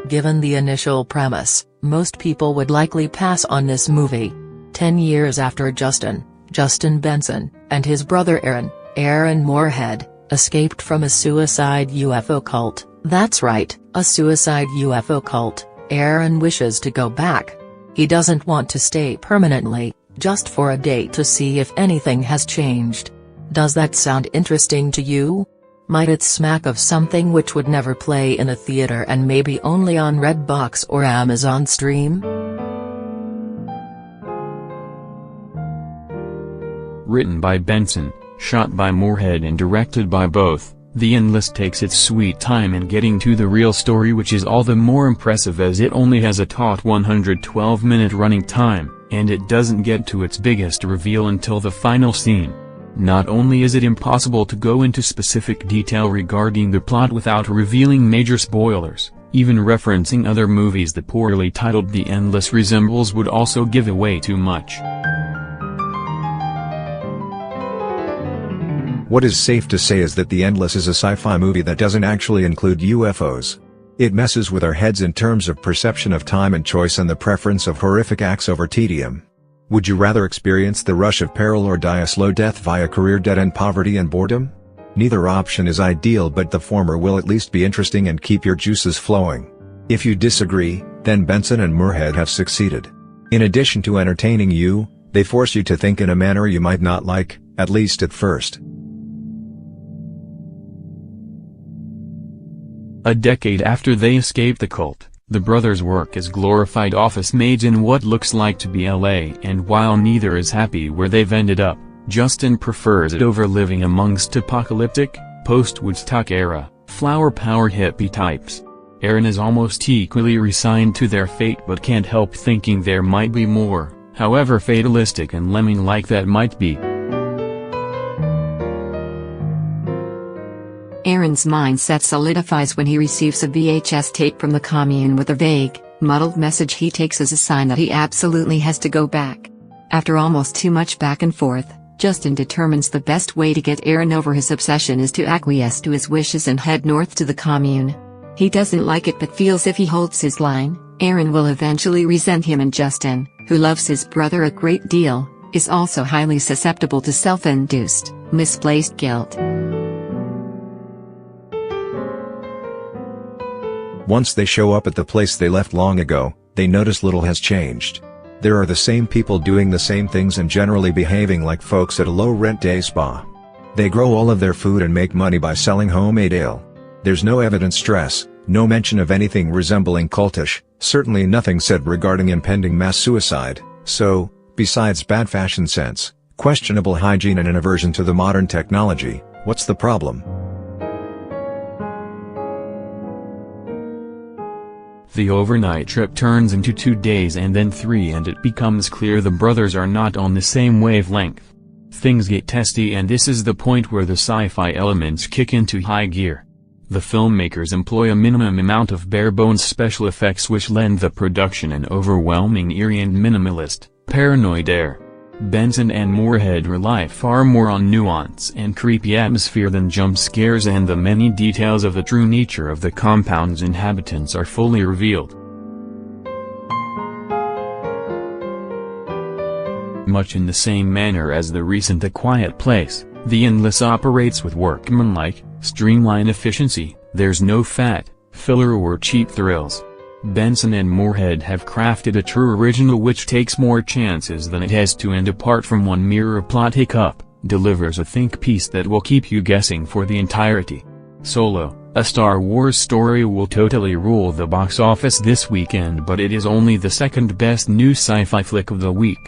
Given the initial premise, most people would likely pass on this movie. 10 years after Justin Benson, and his brother Aaron Moorhead, escaped from a suicide UFO cult. That's right, a suicide UFO cult. Aaron wishes to go back. He doesn't want to stay permanently, just for a day to see if anything has changed. Does that sound interesting to you? Might it smack of something which would never play in a theater and maybe only on Redbox or Amazon Stream? Written by Benson, shot by Moorhead and directed by both, The Endless takes its sweet time in getting to the real story, which is all the more impressive as it only has a taut 112-minute running time, and it doesn't get to its biggest reveal until the final scene. Not only is it impossible to go into specific detail regarding the plot without revealing major spoilers, even referencing other movies the poorly titled The Endless resembles would also give away too much. What is safe to say is that The Endless is a sci-fi movie that doesn't actually include UFOs. It messes with our heads in terms of perception of time and choice and the preference of horrific acts over tedium. Would you rather experience the rush of peril or die a slow death via career dead-end poverty and boredom? Neither option is ideal, but the former will at least be interesting and keep your juices flowing. If you disagree, then Benson and Moorhead have succeeded. In addition to entertaining you, they force you to think in a manner you might not like, at least at first. A decade after they escape the cult, the brothers work as glorified office maids in what looks like to be LA, and while neither is happy where they've ended up, Justin prefers it over living amongst apocalyptic, post-Woodstock era, flower power hippie types. Aaron is almost equally resigned to their fate but can't help thinking there might be more, however fatalistic and lemming-like that might be. Aaron's mindset solidifies when he receives a VHS tape from the commune with a vague, muddled message he takes as a sign that he absolutely has to go back. After almost too much back and forth, Justin determines the best way to get Aaron over his obsession is to acquiesce to his wishes and head north to the commune. He doesn't like it but feels if he holds his line, Aaron will eventually resent him, and Justin, who loves his brother a great deal, is also highly susceptible to self-induced, misplaced guilt. Once they show up at the place they left long ago, they notice little has changed. There are the same people doing the same things and generally behaving like folks at a low-rent day spa. They grow all of their food and make money by selling homemade ale. There's no evident stress, no mention of anything resembling cultish, certainly nothing said regarding impending mass suicide, so, besides bad fashion sense, questionable hygiene and an aversion to the modern technology, what's the problem? The overnight trip turns into 2 days and then 3, and it becomes clear the brothers are not on the same wavelength. Things get testy, and this is the point where the sci-fi elements kick into high gear. The filmmakers employ a minimum amount of bare-bones special effects which lend the production an overwhelming eerie and minimalist, paranoid air. Benson and Moorhead rely far more on nuance and creepy atmosphere than jump scares, and the many details of the true nature of the compound's inhabitants are fully revealed. Much in the same manner as the recent A Quiet Place, The Endless operates with workmanlike, streamlined efficiency. There's no fat, filler or cheap thrills. Benson and Moorhead have crafted a true original which takes more chances than it has to, and apart from one mirror plot hiccup, delivers a think piece that will keep you guessing for the entirety. Solo, a Star Wars story, will totally rule the box office this weekend, but it is only the second best new sci-fi flick of the week.